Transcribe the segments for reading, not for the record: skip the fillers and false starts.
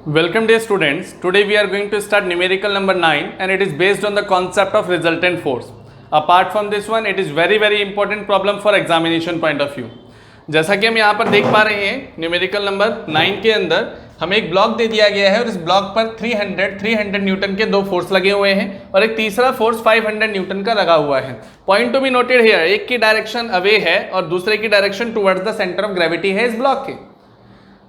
Welcome dear students. Today we are going to start numerical number 9 and it is based on the concept of resultant force. Apart from this one, it is very important problem for examination point of view. जैसा कि हम यहाँ पर देख पा रहे हैं numerical number 9 के अंदर हमें एक ब्लॉक दे दिया गया है और इस ब्लॉक पर 300 न्यूटन के दो फोर्स लगे हुए हैं और एक तीसरा फोर्स 500 न्यूटन का लगा हुआ है. Point to be noted here, एक की डायरेक्शन अवे है और दूसरे की direction towards the centre of gravity है इस ब्लॉक के.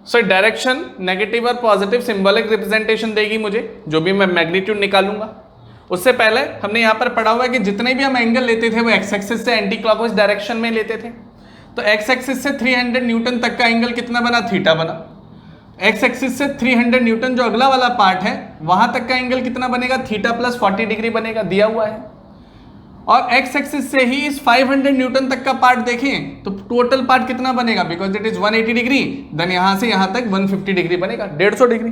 सो डायरेक्शन नेगेटिव और पॉजिटिव सिंबॉलिक रिप्रेजेंटेशन देगी मुझे, जो भी मैं मैग्नीट्यूड निकालूंगा. उससे पहले हमने यहाँ पर पढ़ा हुआ है कि जितने भी हम एंगल लेते थे वो एक्स एक्सिस से एंटी क्लॉकवाइज डायरेक्शन में लेते थे. तो एक्स एक्सिस से 300 न्यूटन तक का एंगल कितना बना? थीटा बना. एक्स एक्सिस से 300 न्यूटन जो अगला वाला पार्ट है वहां तक का एंगल कितना बनेगा? थीटा प्लस 40 डिग्री बनेगा, दिया हुआ है. और एक्स एक्सिस से ही इस 500 न्यूटन तक का पार्ट देखें तो टोटल पार्ट कितना बनेगा? Because it is 180 degree, then यहां से यहां तक 150 डिग्री बनेगा, 150 डिग्री.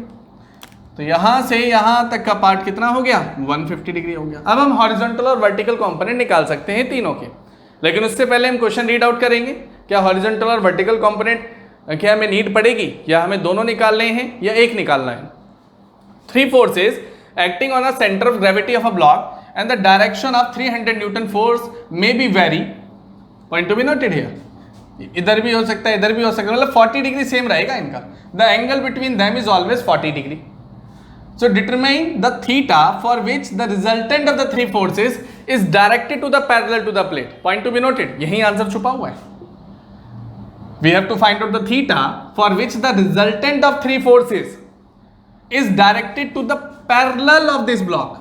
तो यहां से यहां तक का पार्ट कितना हो गया? 150 डिग्री हो गया. अब हम हॉरिजॉन्टल और वर्टिकल कंपोनेंट निकाल सकते हैं तीनों के, लेकिन उससे पहले हम क्वेश्चन रीड आउट करेंगे. क्या हॉरिजॉन्टल और वर्टिकल कंपोनेंट क्या हमें नीड पड़ेगी या हमें दोनों निकालने हैं या एक निकालना है? 3 forces acting on a center of gravity of a block and the direction of 300 Newton force may be vary. Point to be noted here. इधर भी हो सकता है, इधर भी हो सकता है, मतलब 40 डिग्री सेम रहेगा इनका. The angle between them is always 40 degree. So determine the theta for which the resultant of the 3 forces is directed to the parallel to the plate. Point to be noted. यही answer छुपा हुआ है. We have to find out the theta for which the resultant of 3 forces is directed to the parallel of this block.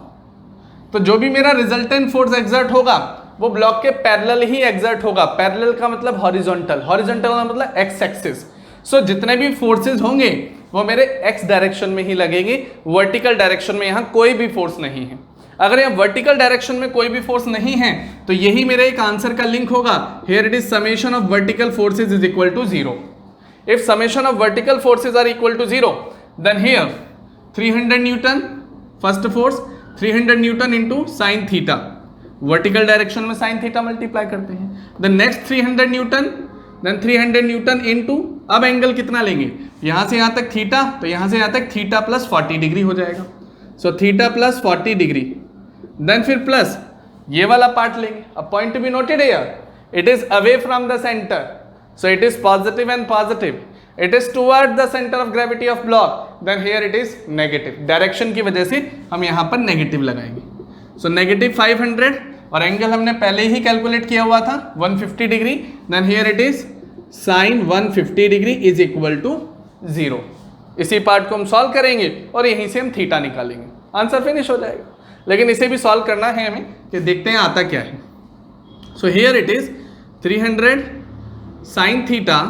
तो जो भी मेरा resultant force exert होगा वो ब्लॉक के पैरेलल ही एग्जर्ट होगा. पैरेलल का मतलब हॉरिजॉन्टल, हॉरिजॉन्टल का मतलब एक्स एक्सिस. सो जितने भी फोर्सेस होंगे वो मेरे एक्स डायरेक्शन में ही लगेंगे, वर्टिकल डायरेक्शन में यहाँ कोई भी फोर्स नहीं है. अगर यहाँ वर्टिकल डायरेक्शन में कोई भी फोर्स नहीं है तो यही मेरे एक आंसर का लिंक होगा. Here it is summation of vertical forces is equal to 0. If summation of vertical forces are equal to 0 then here 300 newton first force, 300 newton into sine theta, vertical direction में sine theta multiply करते हैं. The next 300 newton, then 300 newton into, अब angle कितना लेंगे? यहां से यहां तक थीटा, तो यहां से यहां तक थीटा प्लस 40 डिग्री हो जाएगा. So theta plus 40 degree, then फिर प्लस ये वाला पार्ट लेंगे. अब point to be noted here, it is away from the centre, so it is positive and positive. It is toward the center of gravity of block, then here it is negative. Direction की वजह से हम यहाँ पर negative लगाएंगे. So negative 500 और angle हमने पहले ही कैलकुलेट किया हुआ था 150 degree, then here it is sine 150 degree is equal to 0. इसी पार्ट को हम सॉल्व करेंगे और यहीं से हम थीटा निकालेंगे, आंसर फिनिश हो जाएगा. लेकिन इसे भी सॉल्व करना है हमें, कि देखते हैं आता क्या है. So here it is 300 sine theta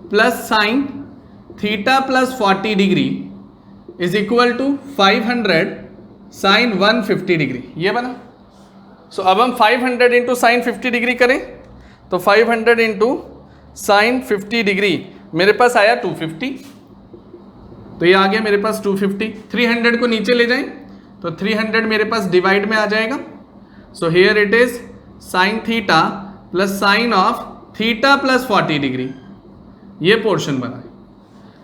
plus sine theta plus 40 degree is equal to 500 sine 150 degree, ये बना. सो अब हम 500 इंटू साइन 50 डिग्री करें तो 500 इंटू साइन 50 डिग्री मेरे पास आया 250. तो ये आ गया मेरे पास 250. 300 को नीचे ले जाएं तो 300 मेरे पास डिवाइड में आ जाएगा. So here it is sine theta plus sine of theta plus 40 degree, ये पोर्शन बना है.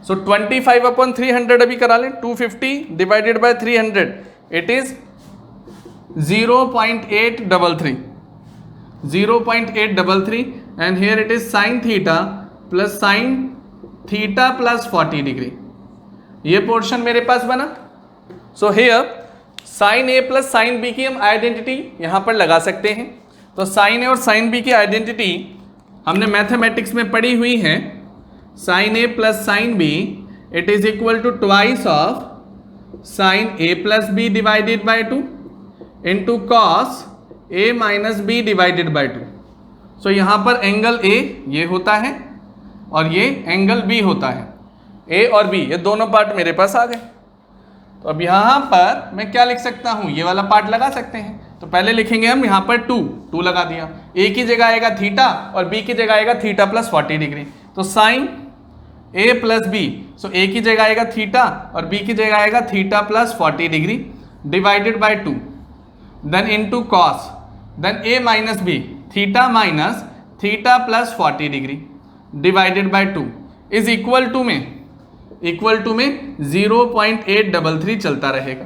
सो 25/300 अभी करा लें. 250 divided by 300 it is 0.833, 0.833 and here it is sine theta plus 40 degree, ये पोर्शन मेरे पास बना. So here sine A plus sine B की हम आइडेंटिटी यहां पर लगा सकते हैं. तो साइन ए और साइन बी की आइडेंटिटी हमने मैथमेटिक्स में पढ़ी हुई है. Sine A plus sine B it is equal to twice of sine A plus B divided by 2 into cos A minus B divided by 2. So यहां पर angle A ये होता है और ये एंगल बी होता है. ए और बी ये दोनों पार्ट मेरे पास आ गए. तो अब यहां पर मैं क्या लिख सकता हूं? ये वाला पार्ट लगा सकते हैं. तो पहले लिखेंगे हम यहां पर 2 लगा दिया. ए की जगह आएगा थीटा और बी की जगह आएगा थीटा प्लस 40 डिग्री. तो sine A plus B, so A की जगह आएगा थीटा और बी की जगह आएगा theta plus 40 degree divided by 2, then into cos, then A minus B, theta minus theta plus 40 degree divided by 2 is equal to में equal to में 0.833 चलता रहेगा।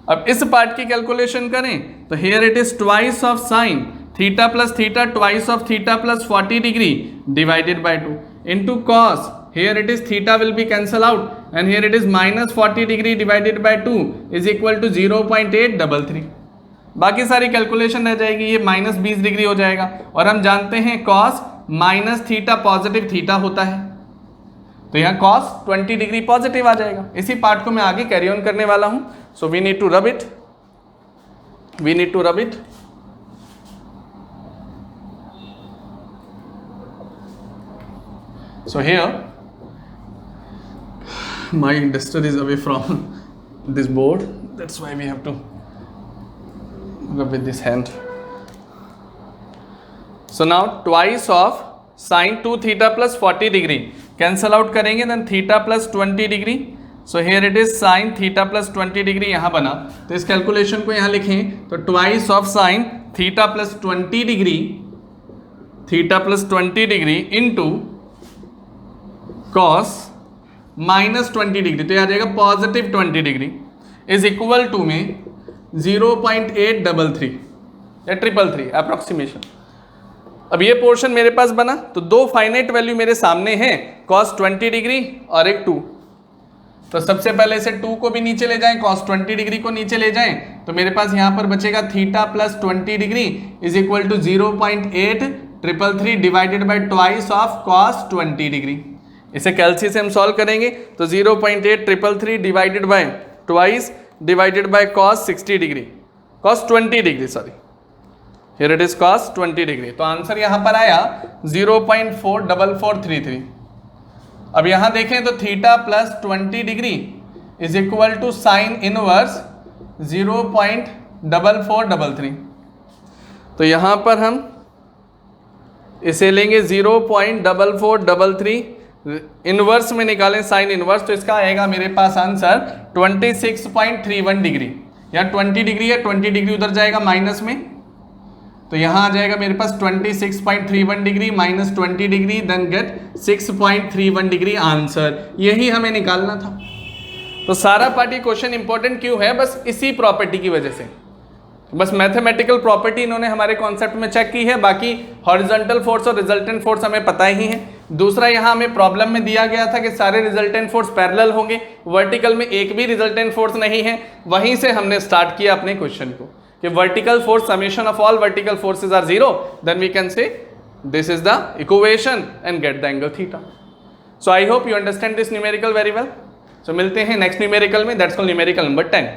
अब इस पार्ट की कैलकुलेशन करें तो here it is twice of sign theta plus theta twice of theta plus 40 degree divided by 2 into cos, here it is theta will be cancel out and here it is minus 40 degree divided by 2 is equal to 0.833। बाकी सारी calculation रह जाएगी, ये minus 20 degree हो जाएगा और हम जानते हैं cos minus theta positive theta होता है, तो यहाँ cos 20 डिग्री पॉजिटिव आ जाएगा। इसी पार्ट को मैं आगे कैरी ऑन करने वाला हूँ। So we need to rub it, so here my duster is away from this board, that's why we have to rub with this hand. So now twice of sin 2 theta plus 40 degree cancel out करेंगे, then theta plus 20 degree, so here it is sin theta plus 20 degree यहाँ बना, तो इस calculation को यहाँ लिखें तो twice of sin theta plus 20 degree into cos minus 20 degree, तो यह आ जाएगा positive 20 degree is equal to में 0.833 या 333 अप्रोक्सीमेशन। अब ये पोर्शन मेरे पास बना, तो दो फाइनाइट वैल्यू मेरे सामने हैं, cos 20 डिग्री और एक 2। तो सबसे पहले से 2 को भी नीचे ले जाएं, cos 20 डिग्री को नीचे ले जाएं, तो मेरे पास यहाँ पर बचेगा theta plus 20 degree is equal to 0.833 divided by twice of cos 20 degree. इसे कैलसी से हम सॉल्व करेंगे तो 0.833 divided by twice divided by cos 20 degree sorry, here it is cos 20 degree, तो आंसर यहाँ पर आया 0.44433। अब यहाँ देखें तो theta plus 20 degree is equal to sine inverse 0.4433, तो यहाँ पर हम इसे लेंगे 0.4433 इनवर्स में निकालें साइन इनवर्स, तो इसका आएगा मेरे पास आंसर 26.31 डिग्री, या 20 डिग्री है 20 डिग्री उधर जाएगा माइनस में, तो यहाँ आ जाएगा मेरे पास 26.31 degree minus 20 degree then get 6.31 degree answer. यही हमें निकालना था। तो सारा पार्ट ये क्वेश्चन इंपॉर्टेंट क्यों है, बस इसी प्रॉपर्टी की वजह से, बस मैथमेटिकल प्रॉपर्टी इन्होंने हमारे कॉन्सेप्ट में चेक की है, बाकी हॉरिजॉन्टल फोर्स और रिजल्टेंट फोर्स हमें पता ही है। दूसरा यहाँ हमें प्रॉब्लम में दिया गया था कि सारे रिजल्टेंट फोर्स पैरेलल होंगे, वर्टिकल में एक भी रिजल्टेंट फोर्स नहीं है, वहीं से हमने स्टार्ट किया अपने क्वेश्चन को कि vertical force summation of all vertical forces are 0, then we can say this is the equation and get the angle theta. So I hope you understand this numerical very well. So मिलते हैं next numerical में, that's called numerical number 10।